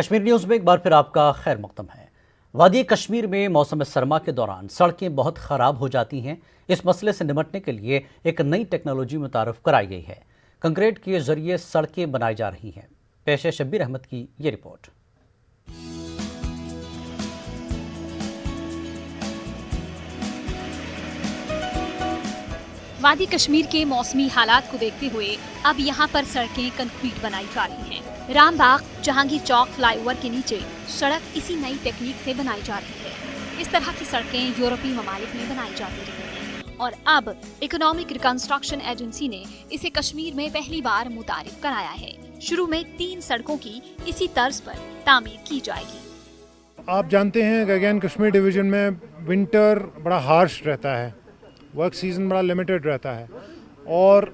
Kashmir news में एक बार फिर आपका खैर मकदम है। वादी कश्मीर में मौसम सरमा के दौरान सड़कें बहुत ख़राब हो जाती हैं। इस मसले से निपटने के लिए एक नई टेक्नोलॉजी मुतारफ़ कराई गई है। कंक्रीट के जरिए सड़कें बनाई जा रही हैं। पेश है शब्बीर अहमद की ये रिपोर्ट। वादी कश्मीर के मौसमी हालात को देखते हुए अब यहाँ पर सड़कें कंक्रीट बनाई जा रही हैं। रामबाग जहांगीर चौक फ्लाईओवर के नीचे सड़क इसी नई टेक्निक से बनाई जा रही है। इस तरह की सड़कें यूरोपीय ममालिक में बनाई जाती रही हैं और अब इकोनॉमिक रिकंस्ट्रक्शन एजेंसी ने इसे कश्मीर में पहली बार मुतारिफ कराया है। शुरू में 3 सड़कों की इसी तर्ज पर तामीर की जाएगी। आप जानते हैं कि अगेन कश्मीर डिवीज़न में विंटर बड़ा हार्श रहता है, वर्क सीज़न बड़ा लिमिटेड रहता है और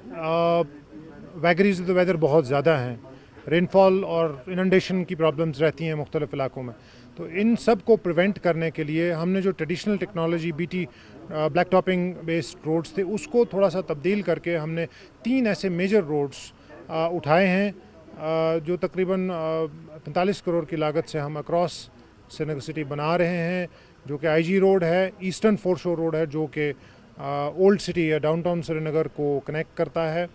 वैगरीज द वेदर बहुत ज़्यादा हैं। रेनफॉल और इनंडेशन की प्रॉब्लम्स रहती हैं मुख्तलिफ इलाकों में। तो इन सब को प्रिवेंट करने के लिए हमने जो traditional technology BT black topping based roads थे उसको थोड़ा सा तब्दील करके हमने 3 ऐसे मेजर रोड्स उठाए हैं जो तकरीबन 45 करोड़ की लागत से हम अक्रॉस श्रीनगर सिटी बना रहे हैं, जो कि IG रोड है, ईस्टर्न फोरशोर रोड है जो कि ओल्ड सिटी या डाउनटाउन श्रीनगर को कनेक्ट करता है,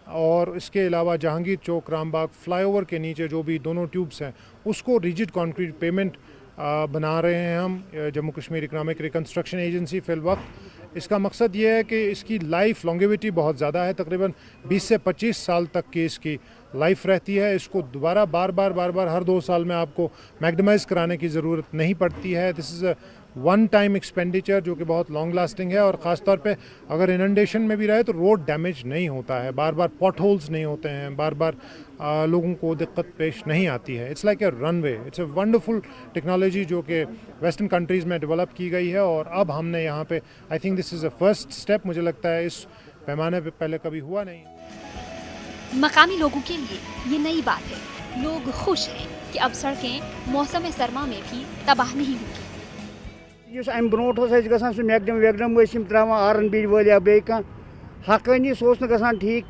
और इसके अलावा जहांगीर चौक रामबाग फ्लाईओवर के नीचे जो भी दोनों ट्यूब्स हैं उसको रिजिड कंक्रीट पेमेंट बना रहे हैं हम Jammu Kashmir economic reconstruction agency फिलवक्त। इसका मकसद ये है कि इसकी लाइफ लॉन्गेविटी बहुत ज़्यादा है, तकरीबन 20 से 25 साल तक की इसकी लाइफ रहती है। इसको दोबारा बार बार हर 2 साल में आपको मैक्सिमाइज़ कराने की ज़रूरत नहीं पड़ती है। This is a one time expenditure जो कि बहुत लॉन्ग लास्टिंग है, और ख़ास तौर पे अगर इनंडेशन में भी रहे तो रोड डैमेज नहीं होता है, बार बार पॉट होल्स नहीं होते हैं, बार बार लोगों को दिक्कत पेश नहीं आती है। It's like a runway. It's a wonderful technology जो कि वेस्टर्न कंट्रीज़ में डेवलप की गई है, और अब हमने यहाँ पे I think this is a first step. मुझे लगता है इस पैमाने पे पहले कभी हुआ नहीं। मकामी लोगों के लिए ये नई बात है। लोग खुश हैं कि अब सड़कें मौसम सरमा में भी तबाह नहीं होंगी। अम ब्रोट गसान सह मैगडम वेगडम त्रावान आरन बीज वाल या बे हकानी सह गसान ठीक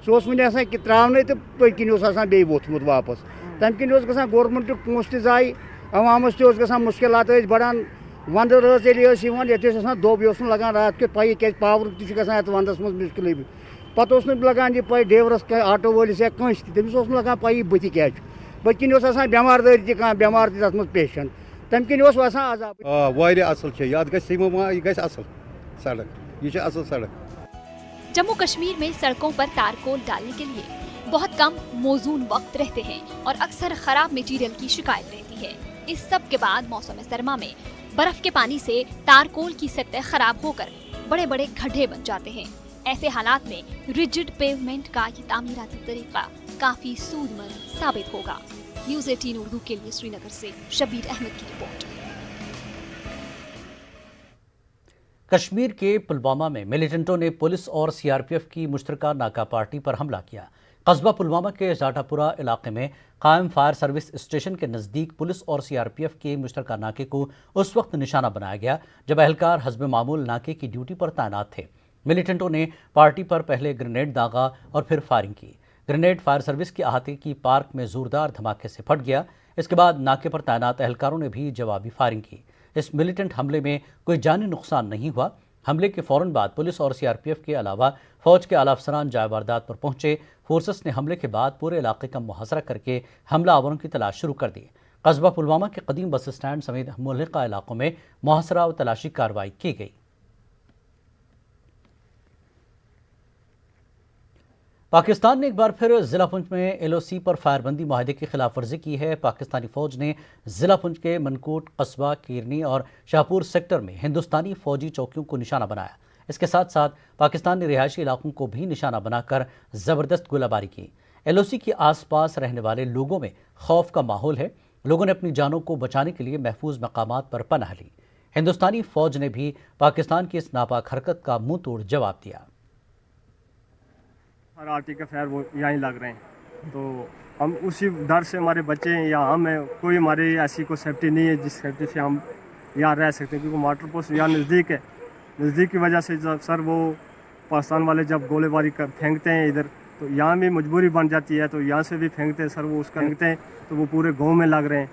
कह सह कि त्रावन तो पकन बे वोथमुत वापस तम कन गसान गवर्नमेंट पोस ज़ाय अवामस तसान मुश्किलात बढ़ान। वंद ये दोब लगान रात के पाई क्या पावर तक वंदस मज मुश्किल पे लगान यह पाई ड्राइवरस आटो वालिस या कंस तमिस लगान पाई बत क्या पकन बेमारदारी तह बेमार तथ मज पेशेंट तम कन अजाब सड़क ये असल सड़क। जम्मू कश्मीर में सड़कों पर तारकोल डालने के लिए बहुत कम मौजून वक्त रहते हैं और अक्सर खराब मटेरियल की शिकायत रहती है। इस सब के बाद मौसम सरमा में बर्फ के पानी से तारकोल की सतह खराब होकर बड़े बड़े गड्ढे बन जाते हैं। ऐसे हालात में रिजिड पेवमेंट का ये तामीराती तरीका काफी सूदमंद साबित होगा। न्यूज़ 18 उर्दू के लिए श्रीनगर से शब्बीर अहमद की रिपोर्ट। कश्मीर के पुलवामा में मिलिटेंटों ने पुलिस और CRPF की मुश्तरका नाका पार्टी पर हमला किया। कस्बा पुलवामा के जाटापुरा इलाके में कायम फायर सर्विस स्टेशन के नज़दीक पुलिस और CRPF के मुश्तरका नाके को उस वक्त निशाना बनाया गया जब एहलकार हस्ब मामूल नाके की ड्यूटी पर तैनात थे। मिलिटेंटों ने पार्टी पर पहले ग्रेनेड दागा और फिर फायरिंग की। ग्रेनेड फायर सर्विस के अहाते की पार्क में जोरदार धमाके से फट गया। इसके बाद नाके पर तैनात एहलकारों ने भी जवाबी फायरिंग की। इस मिलिटेंट हमले में कोई जानी नुकसान नहीं हुआ। हमले के फौरन बाद पुलिस और CRPF के अलावा फौज के आला अफसरान जाए वारदात पर पहुंचे। फोर्सेस ने हमले के बाद पूरे इलाके का मुहासरा करके हमलावरों की तलाश शुरू कर दी। कस्बा पुलवामा के कदीम बस स्टैंड समेत मुल्हिका इलाकों में मुहासरा और तलाशी कार्रवाई की गई। पाकिस्तान ने एक बार फिर जिला पुंछ में LOC पर फायरबंदी माहदे की खिलाफ वर्जी की है। पाकिस्तानी फौज ने जिला पुंछ के मनकोट, कस्बा, कीरनी और शाहपुर सेक्टर में हिंदुस्तानी फौजी चौकियों को निशाना बनाया। इसके साथ साथ पाकिस्तान ने रिहायशी इलाकों को भी निशाना बनाकर ज़बरदस्त गोलाबारी की। LOC के आसपास रहने वाले लोगों में खौफ का माहौल है। लोगों ने अपनी जानों को बचाने के लिए महफूज मकामात पर पनाह ली। हिंदुस्तानी फौज ने भी पाकिस्तान की इस नापाक हरकत का मुंह तोड़ जवाब दिया। हर आर्टी का फायर वो यहीं लग रहे हैं, तो हम उसी डर से हमारे बच्चे या हमें कोई हमारी ऐसी कोई सेफ्टी नहीं है जिस सेफ्टी से हम यहाँ रह सकते हैं, क्योंकि वाटर पोस्ट यहाँ नज़दीक है। नज़दीक की वजह से जब सर वो पाकिस्तान वाले जब गोलीबारी कर फेंकते हैं इधर तो यहाँ भी मजबूरी बन जाती है, तो यहाँ से भी फेंकते हैं सर, वो उसका फेंकते हैं तो वो पूरे गांव में लग रहे हैं।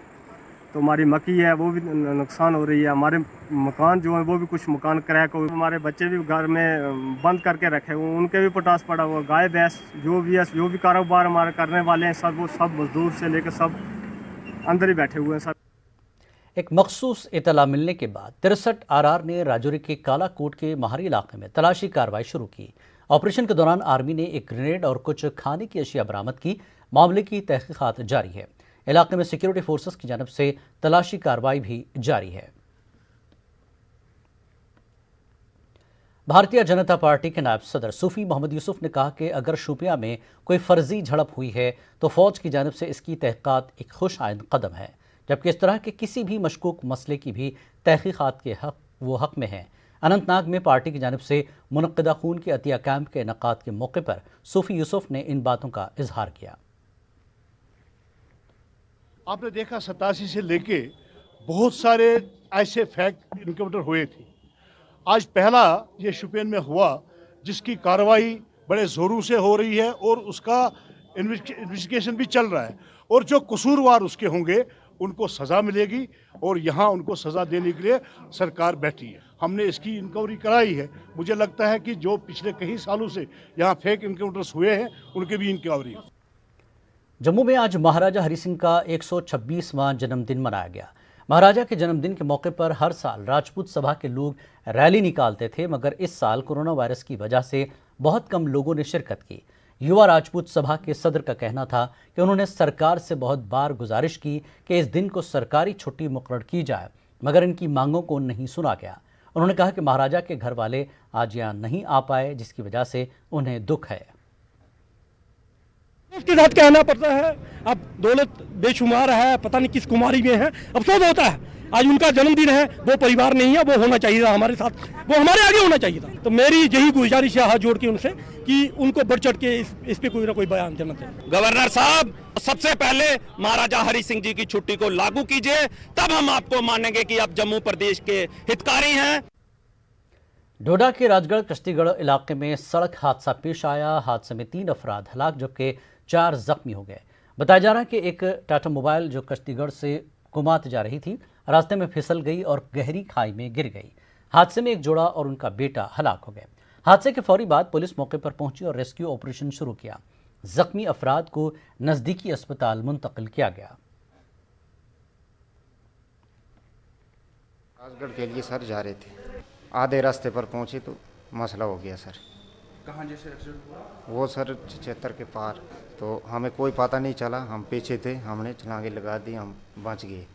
तो हमारी मक्की है वो भी नुकसान हो रही है, हमारे मकान जो है वो भी कुछ मकान क्रैक हो, हमारे बच्चे भी घर में बंद करके रखे हुए, उनके भी पोटास पड़ा हुआ, गाय भैंस जो भी है, जो भी कारोबार हमारे करने वाले हैं सब, वो सब मजदूर से लेकर सब अंदर ही बैठे हुए हैं सर। एक मखसूस इतला मिलने के बाद 63 RR ने राजौरी के कालाकोट के महारी इलाके में तलाशी कार्रवाई शुरू की। ऑपरेशन के दौरान आर्मी ने एक ग्रेनेड और कुछ खाने की अशिया बरामद की। मामले की तहकीकात जारी है। इलाके में सिक्योरिटी फोर्सेस की जानब से तलाशी कार्रवाई भी जारी है। भारतीय जनता पार्टी के नायब सदर सूफी मोहम्मद यूसुफ ने कहा कि अगर शोपियां में कोई फर्जी झड़प हुई है तो फौज की जानब से इसकी तहकीकात एक खुश आइंद कदम है, जबकि इस तरह के किसी भी मशकूक मसले की भी तहकीकात के हक में है। अनंतनाग में पार्टी की जानब से मुनक्किदा खून के अतिया कैंप के इनेकाद के मौके पर सूफी यूसुफ ने इन बातों का इजहार किया। आपने देखा 87 से लेके बहुत सारे ऐसे फैक्ट इनकाउंटर हुए थे। आज पहला ये शुपियन में हुआ जिसकी कार्रवाई बड़े ज़ोरों से हो रही है और उसका इन्वेस्टिगेशन भी चल रहा है, और जो कसूरवार उसके होंगे उनको सज़ा मिलेगी, और यहाँ उनको सज़ा देने के लिए सरकार बैठी है। हमने इसकी इंक्वायरी कराई है। मुझे लगता है कि जो पिछले कई सालों से यहाँ फेक इनकाउंटर्स हुए हैं उनके भी इंक्वायरी। जम्मू में आज महाराजा हरि सिंह का 126वां जन्मदिन मनाया गया। महाराजा के जन्मदिन के मौके पर हर साल राजपूत सभा के लोग रैली निकालते थे, मगर इस साल कोरोना वायरस की वजह से बहुत कम लोगों ने शिरकत की। युवा राजपूत सभा के सदर का कहना था कि उन्होंने सरकार से बहुत बार गुजारिश की कि इस दिन को सरकारी छुट्टी मुकर्रर की जाए, मगर इनकी मांगों को नहीं सुना गया। उन्होंने कहा कि महाराजा के घर वाले आज यहाँ नहीं आ पाए, जिसकी वजह से उन्हें दुख है। उसके साथ कहना पड़ता है, अब दौलत बेशुमार है, पता नहीं किस कुमारी में है, अफसोस होता है। आज उनका जन्मदिन है, वो परिवार नहीं है, वो होना चाहिए था हमारे साथ, वो हमारे आगे होना चाहिए था। तो मेरी यही गुजारिश है हाथ जोड़ के उनसे कि उनको बढ़ चढ़ के इस पे कोई ना कोई बयान देना चाहिए। गवर्नर साहब, सबसे पहले महाराजा हरि सिंह जी की छुट्टी को लागू कीजिए, तब हम आपको मानेंगे कि आप जम्मू प्रदेश के हितकारी हैं। डोडा के राजगढ़ कश्तीगढ़ इलाके में सड़क हादसा पेश आया। हादसे में 3 अफराद हलाक जबकि 4 जख्मी हो गए। बताया जा रहा है कि एक टाटा मोबाइल जो कश्तीगढ़ से कुमात जा रही थी, रास्ते में फिसल गई और गहरी खाई में गिर गई। हादसे में एक जोड़ा और उनका बेटा हलाक हो गए। हादसे के फौरी बाद पुलिस मौके पर पहुंची और रेस्क्यू ऑपरेशन शुरू किया। जख्मी अफराद को नजदीकी अस्पताल मुंतकिल किया गया। राजगढ़ के लिए सर जा रहे थे, आधे रास्ते पर पहुंचे तो मसला हो गया सर। कहाँ जैसे एक्सीडेंट हुआ? वो सर 76 के पार, तो हमें कोई पता नहीं चला, हम पीछे थे, हमने छलांगे लगा दी, हम बच गए।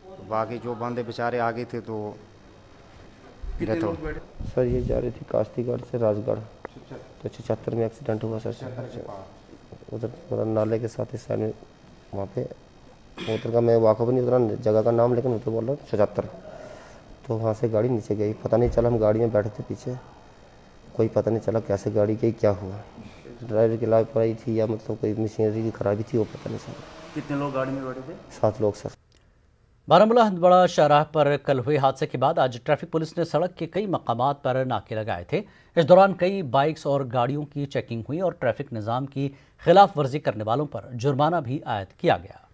तो बाकी जो बंदे बेचारे आगे थे तो डेथ हो। सर ये जा रही थी काश्तीगढ़ से राजगढ़, तो 76 में एक्सीडेंट हुआ सर। उधर मतलब नाले के साथ इस साइड में, वहाँ पे उधर का मैं वाकफ नहीं उधर जगह का नाम, लेकिन उधर बोल रहा हूँ 76। तो वहाँ से गाड़ी नीचे गई, पता नहीं चला, हम गाड़ी में बैठे थे पीछे, कोई पता नहीं चला कैसे गाड़ी गई, क्या हुआ। ड्राइवर की लापरवाही थी या मतलब कोई मशीनरी की खराबी थी, वो पता नहीं चला। कितने लोग गाड़ी में बैठे थे? 7 लोग सर। बारामूला हंदवाड़ा शाहराह पर कल हुए हादसे के बाद आज ट्रैफिक पुलिस ने सड़क के कई मकामात पर नाके लगाए थे। इस दौरान कई बाइक्स और गाड़ियों की चेकिंग हुई और ट्रैफिक निज़ाम की खिलाफ वर्जी करने वालों पर जुर्माना भी आयद किया गया।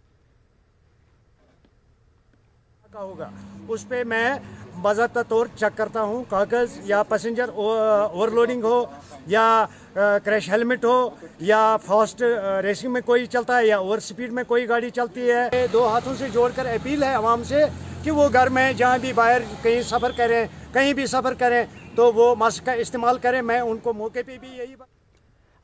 होगा उस पे मैं बाज़ाब्ता तौर चेक करता हूँ, कागज़ या पैसेंजर ओवरलोडिंग हो या क्रैश हेलमेट हो या फास्ट रेसिंग में कोई चलता है या ओवर स्पीड में कोई गाड़ी चलती है। 2 हाथों से जोड़कर अपील है आवाम से कि वो घर में जहाँ भी बाहर कहीं सफ़र करें, कहीं भी सफ़र करें तो वो मास्क का इस्तेमाल करें। मैं उनको मौके पे भी यही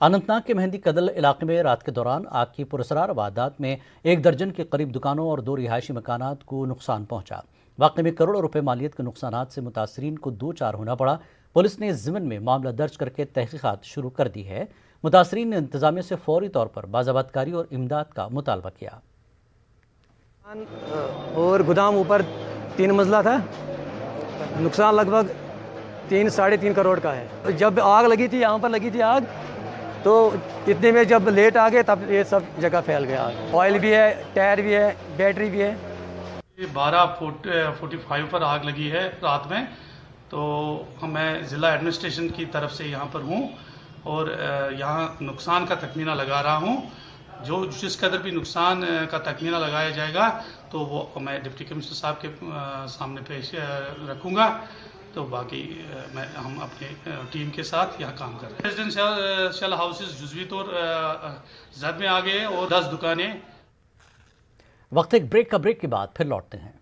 अनंतनाग के मेहंदी कदल इलाके में रात के दौरान आग की पुरसरार वारदात में 1 दर्जन के करीब दुकानों और 2 रिहायशी मकानात को नुकसान पहुंचा। वाक़े में करोड़ों रुपए मालियत के नुकसानात से मुतासरीन को 2-4 होना पड़ा। पुलिस ने इस ज़िम्मन में मामला दर्ज करके तहकीकात शुरू कर दी है। मुतासरीन ने इंतजामिया से फौरी तौर पर बाज़ाबतकारी और इमदाद का मुतालबा किया। और गोदाम ऊपर 3 मंजिला था, नुकसान लगभग 3-3.5 करोड़ का है। जब आग लगी थी, यहाँ पर लगी थी आग, तो इतने में जब लेट आ गए तब ये सब जगह फैल गया। ऑयल भी है, टायर भी है, बैटरी भी है। 12:45 पर आग लगी है रात में। तो मैं ज़िला एडमिनिस्ट्रेशन की तरफ से यहाँ पर हूँ और यहाँ नुकसान का तखमीना लगा रहा हूँ। जो जिस कदर भी नुकसान का तखमीना लगाया जाएगा तो वो मैं डिप्टी कमिश्नर साहब के सामने पेश रखूँगा। तो बाकी हम अपने टीम के साथ यहाँ काम कर रहे हैं। रेजिडेंशियल हाउसेज जुज़वी तौर जद में आ गए और 10 दुकानें। वक्त एक ब्रेक के बाद फिर लौटते हैं।